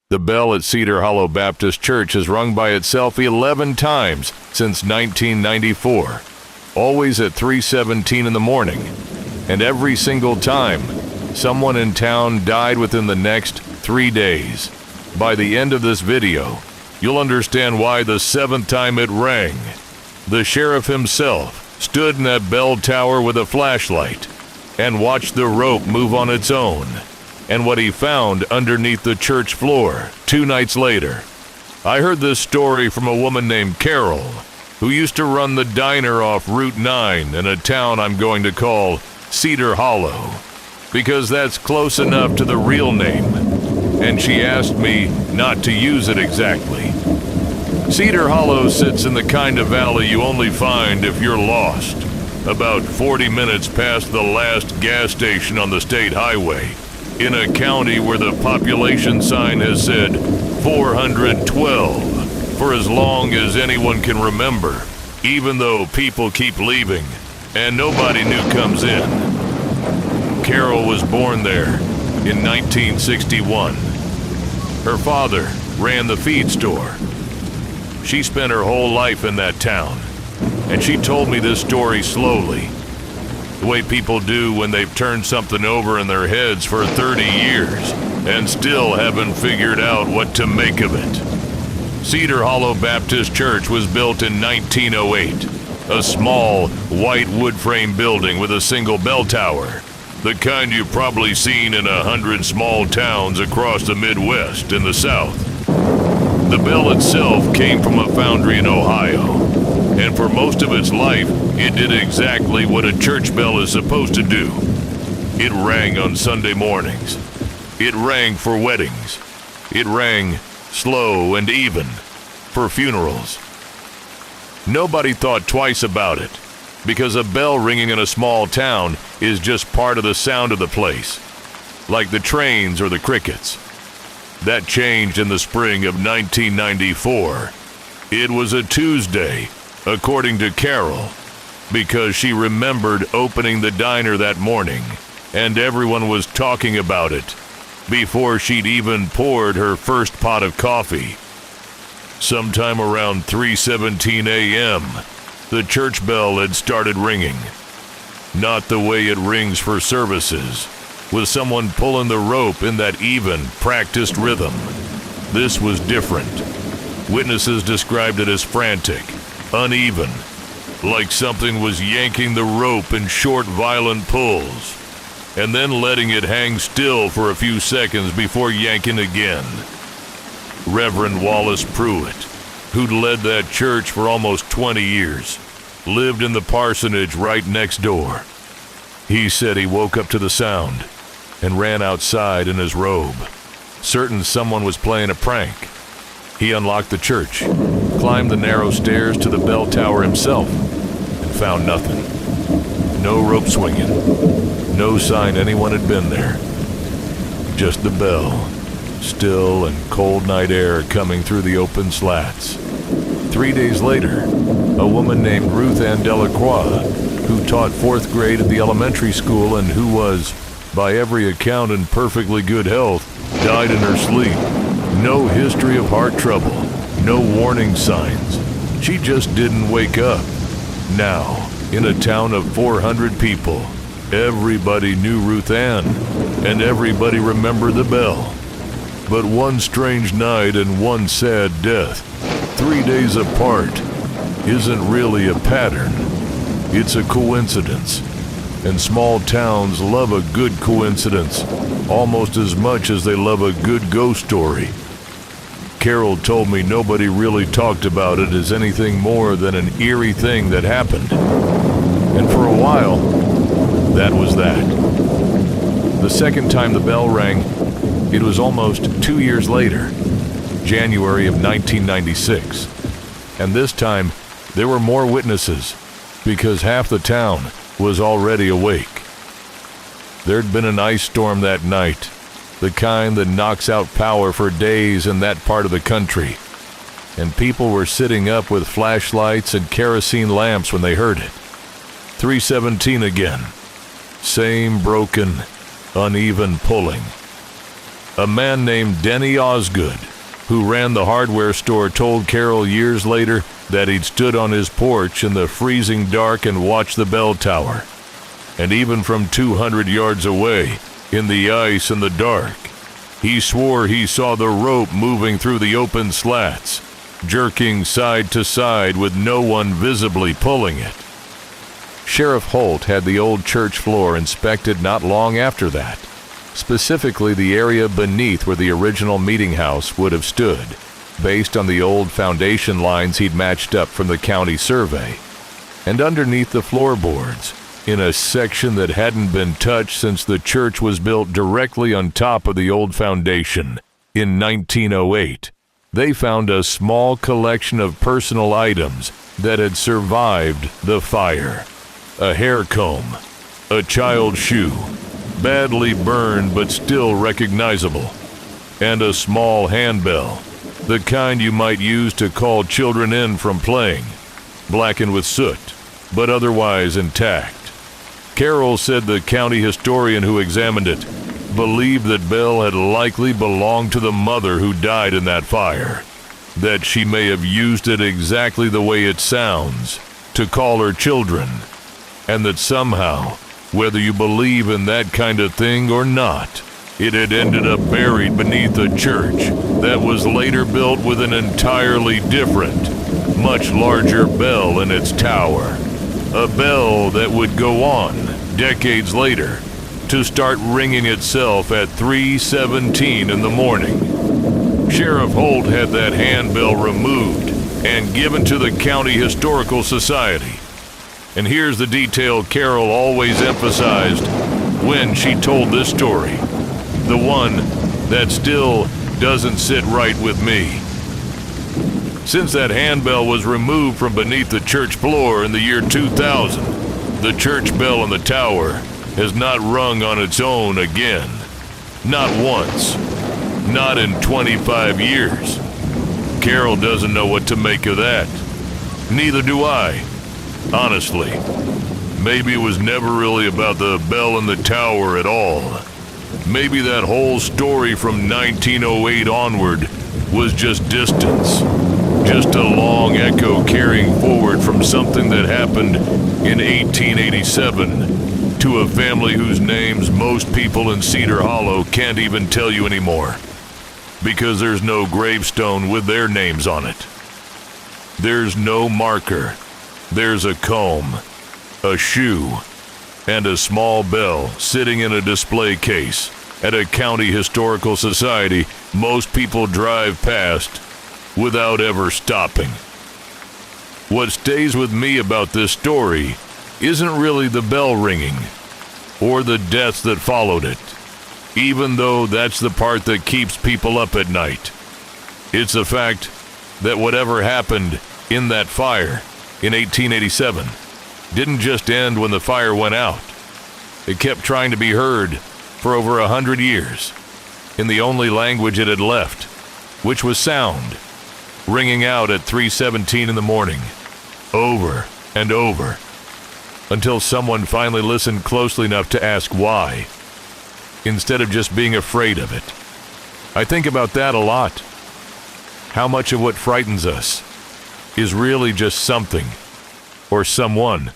The bell at Cedar Hollow Baptist Church has rung by itself 11 times since 1994, always at 3:17 in the morning, and every single time, someone in town died within the next 3 days. By the end of this video, you'll understand why the 7th time it rang, the sheriff himself stood in that bell tower with a flashlight and watched the rope move on its own, and what he found underneath the church floor 2 nights later. I heard this story from a woman named Carol, who used to run the diner off Route 9 in a town I'm going to call Cedar Hollow, because that's close enough to the real name, and she asked me not to use it exactly. Cedar Hollow sits in the kind of valley you only find if you're lost, about 40 minutes past the last gas station on the state highway, in a county where the population sign has said 412 for as long as anyone can remember, even though people keep leaving and nobody new comes in. Carol was born there in 1961. Her father ran the feed store. She spent her whole life in that town, and she told me this story slowly, the way people do when they've turned something over in their heads for 30 years and still haven't figured out what to make of it. Cedar Hollow Baptist Church was built in 1908, a small, white wood frame building with a single bell tower, the kind you've probably seen in 100 small towns across the Midwest and the South. The bell itself came from a foundry in Ohio, and for most of its life, it did exactly what a church bell is supposed to do. It rang on Sunday mornings. It rang for weddings. It rang slow and even for funerals. Nobody thought twice about it, because a bell ringing in a small town is just part of the sound of the place, like the trains or the crickets. That changed in the spring of 1994. It was a Tuesday, according to Carol, because she remembered opening the diner that morning, and everyone was talking about it before she'd even poured her first pot of coffee. Sometime around 3:17 a.m., the church bell had started ringing. Not the way it rings for services, with someone pulling the rope in that even, practiced rhythm. This was different. Witnesses described it as frantic, uneven, like something was yanking the rope in short, violent pulls, and then letting it hang still for a few seconds before yanking again. Reverend Wallace Pruitt, who'd led that church for almost 20 years, lived in the parsonage right next door. He said he woke up to the sound and ran outside in his robe, certain someone was playing a prank. He unlocked the church, climbed the narrow stairs to the bell tower himself, and found nothing. No rope swinging, no sign anyone had been there. Just the bell, still and cold night air coming through the open slats. 3 days later, a woman named Ruth Ann Delacroix, who taught 4th grade at the elementary school and who was, by every account, in perfectly good health, died in her sleep. No history of heart trouble, no warning signs. She just didn't wake up. Now, in a town of 400 people, everybody knew Ruth Ann, and everybody remembered the bell. But one strange night and one sad death, 3 days apart, isn't really a pattern. It's a coincidence. And small towns love a good coincidence almost as much as they love a good ghost story. Carol told me nobody really talked about it as anything more than an eerie thing that happened. And for a while, that was that. The second time the bell rang, it was almost 2 years later, January of 1996. And this time, there were more witnesses, because half the town was already awake. There'd been an ice storm that night, the kind that knocks out power for days in that part of the country, and people were sitting up with flashlights and kerosene lamps when they heard it. 3:17 again. Same broken, uneven pulling. A man named Denny Osgood, who ran the hardware store, told Carol years later that he'd stood on his porch in the freezing dark and watched the bell tower. And even from 200 yards away, in the ice and the dark, he swore he saw the rope moving through the open slats, jerking side to side with no one visibly pulling it. Sheriff Holt had the old church floor inspected not long after that, specifically the area beneath where the original meeting house would have stood, based on the old foundation lines he'd matched up from the county survey. And underneath the floorboards, in a section that hadn't been touched since the church was built directly on top of the old foundation in 1908, they found a small collection of personal items that had survived the fire. A hair comb, a child's shoe, badly burned but still recognizable, and a small handbell, the kind you might use to call children in from playing, blackened with soot, but otherwise intact. Carol said the county historian who examined it believed that Belle had likely belonged to the mother who died in that fire, that she may have used it exactly the way it sounds, to call her children, and that somehow, whether you believe in that kind of thing or not, it had ended up buried beneath a church that was later built with an entirely different, much larger bell in its tower. A bell that would go on, decades later, to start ringing itself at 3:17 in the morning. Sheriff Holt had that handbell removed and given to the County Historical Society. And here's the detail Carol always emphasized when she told this story, the one that still doesn't sit right with me. Since that handbell was removed from beneath the church floor in the year 2000, the church bell in the tower has not rung on its own again. Not once. Not in 25 years. Carol doesn't know what to make of that. Neither do I. Honestly, maybe it was never really about the bell in the tower at all. Maybe that whole story from 1908 onward was just distance. Just a long echo carrying forward from something that happened in 1887 to a family whose names most people in Cedar Hollow can't even tell you anymore, because there's no gravestone with their names on it. There's no marker. There's a comb, a shoe, and a small bell sitting in a display case at a county historical society most people drive past without ever stopping. What stays with me about this story isn't really the bell ringing or the deaths that followed it, even though that's the part that keeps people up at night. It's the fact that whatever happened in that fire in 1887 didn't just end when the fire went out. It kept trying to be heard for over 100 years in the only language it had left, which was sound, ringing out at 3:17 in the morning, over and over, until someone finally listened closely enough to ask why, instead of just being afraid of it. I think about that a lot. How much of what frightens us is really just something, or someone,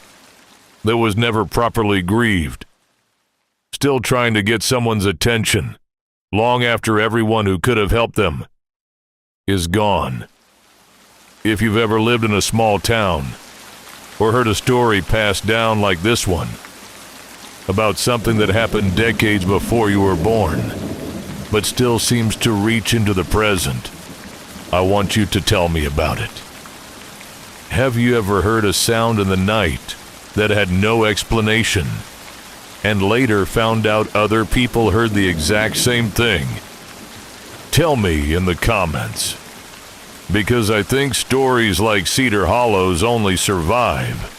that was never properly grieved, still trying to get someone's attention, long after everyone who could have helped them is gone. If you've ever lived in a small town, or heard a story passed down like this one, about something that happened decades before you were born, but still seems to reach into the present, I want you to tell me about it. Have you ever heard a sound in the night that had no explanation, and later found out other people heard the exact same thing? Tell me in the comments, because I think stories like Cedar Hollow's only survive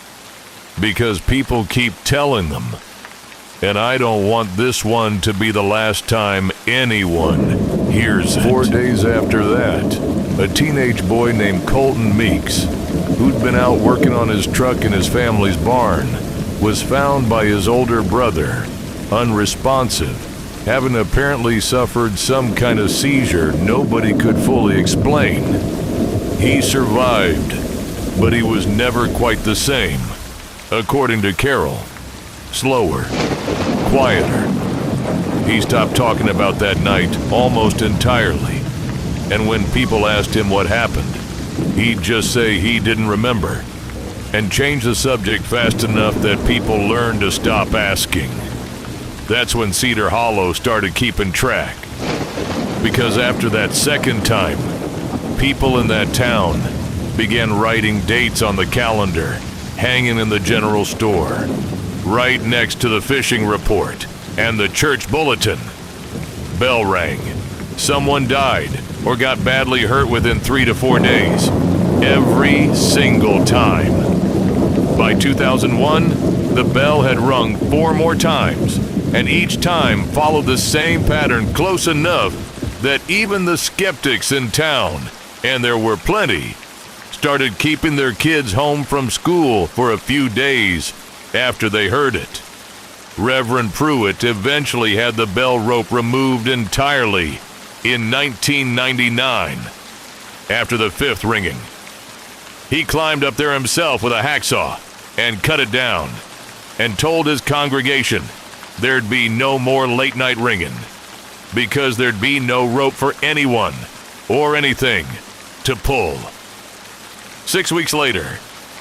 because people keep telling them, and I don't want this one to be the last time anyone hears it. 4 days after that, a teenage boy named Colton Meeks, who'd been out working on his truck in his family's barn, was found by his older brother, unresponsive, having apparently suffered some kind of seizure nobody could fully explain. He survived, but he was never quite the same. According to Carol, slower, quieter. He stopped talking about that night almost entirely, and when people asked him what happened, he'd just say he didn't remember, and change the subject fast enough that people learned to stop asking. That's when Cedar Hollow started keeping track, because after that second time, people in that town began writing dates on the calendar, hanging in the general store, right next to the fishing report and the church bulletin. Bell rang. Someone died or got badly hurt within 3 to 4 days. Every single time. By 2001, the bell had rung 4 more times, and each time followed the same pattern close enough that even the skeptics in town, and there were plenty, started keeping their kids home from school for a few days after they heard it. Reverend Pruitt eventually had the bell rope removed entirely in 1999, after the 5th ringing. He climbed up there himself with a hacksaw and cut it down, and told his congregation there'd be no more late night ringing, because there'd be no rope for anyone or anything to pull. 6 weeks later,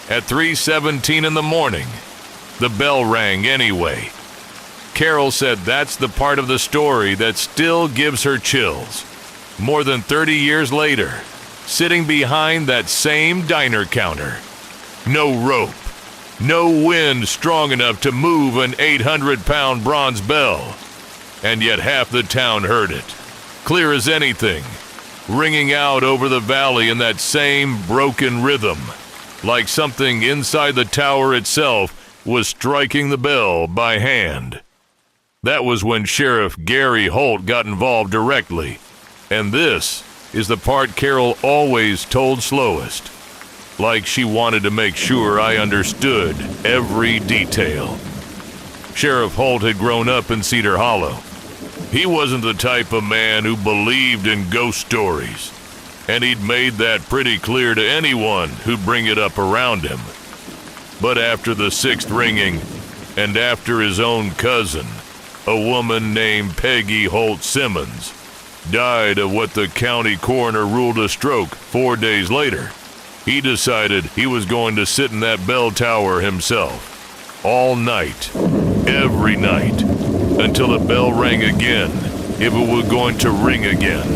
at 3:17 in the morning, the bell rang anyway. Carol said that's the part of the story that still gives her chills. More than 30 years later, sitting behind that same diner counter. No rope, no wind strong enough to move an 800-pound bronze bell. And yet half the town heard it, clear as anything, ringing out over the valley in that same broken rhythm, like something inside the tower itself was striking the bell by hand. That was when Sheriff Gary Holt got involved directly, and this is the part Carol always told slowest, like she wanted to make sure I understood every detail. Sheriff Holt had grown up in Cedar Hollow. He wasn't the type of man who believed in ghost stories, and he'd made that pretty clear to anyone who'd bring it up around him. But after the 6th ringing, and after his own cousin, a woman named Peggy Holt Simmons, died of what the county coroner ruled a stroke 4 days later, he decided he was going to sit in that bell tower himself, all night, every night, until the bell rang again, if it were going to ring again.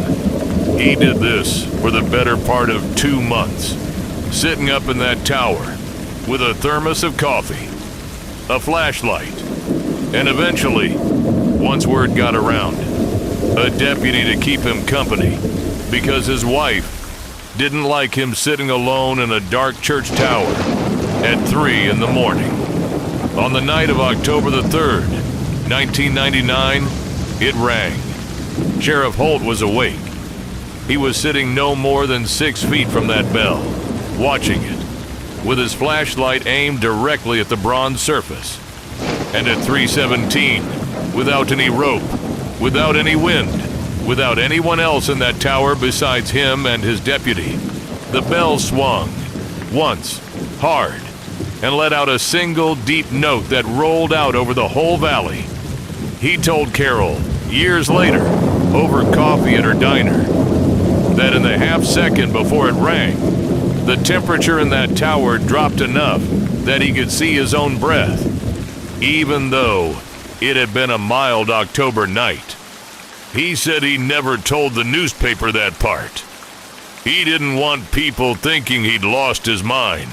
He did this for the better part of 2 months, sitting up in that tower with a thermos of coffee, a flashlight, and eventually, once word got around, a deputy to keep him company, because his wife didn't like him sitting alone in a dark church tower at 3 in the morning. On the night of October the 3rd, 1999, it rang. Sheriff Holt was awake. He was sitting no more than 6 feet from that bell, watching it, with his flashlight aimed directly at the bronze surface. And at 3:17, without any rope, without any wind, without anyone else in that tower besides him and his deputy, the bell swung, once, hard, and let out a single deep note that rolled out over the whole valley. He told Carol, years later, over coffee at her diner, that in the half second before it rang, the temperature in that tower dropped enough that he could see his own breath, even though it had been a mild October night. He said he never told the newspaper that part. He didn't want people thinking he'd lost his mind.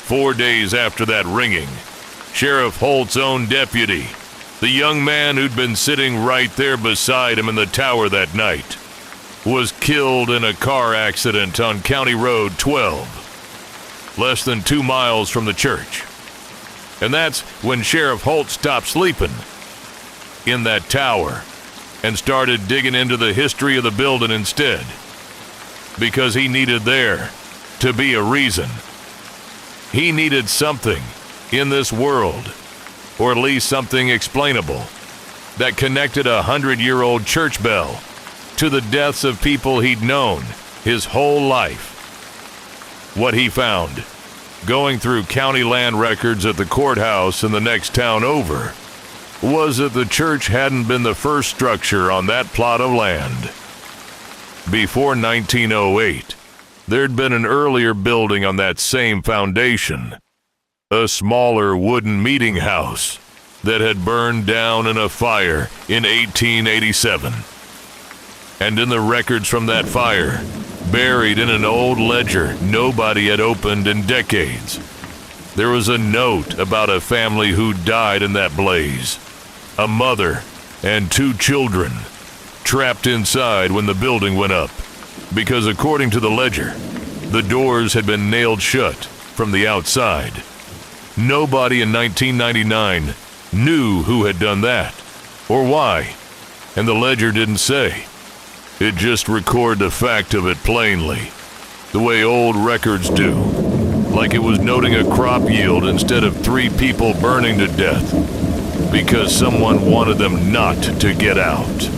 4 days after that ringing, Sheriff Holt's own deputy, the young man who'd been sitting right there beside him in the tower that night, was killed in a car accident on County Road 12, less than 2 miles from the church. And that's when Sheriff Holt stopped sleeping in that tower and started digging into the history of the building instead, because he needed there to be a reason. He needed something in this world, or at least something explainable, that connected a 100-year-old church bell to the deaths of people he'd known his whole life. What he found, going through county land records at the courthouse in the next town over, was that the church hadn't been the first structure on that plot of land. Before 1908, there'd been an earlier building on that same foundation, a smaller wooden meeting house that had burned down in a fire in 1887. And in the records from that fire, buried in an old ledger nobody had opened in decades, there was a note about a family who died in that blaze, a mother and 2 children, trapped inside when the building went up, because according to the ledger, the doors had been nailed shut from the outside. Nobody in 1999 knew who had done that, or why, and the ledger didn't say. It just recorded the fact of it plainly, the way old records do, like it was noting a crop yield instead of 3 people burning to death, because someone wanted them not to get out.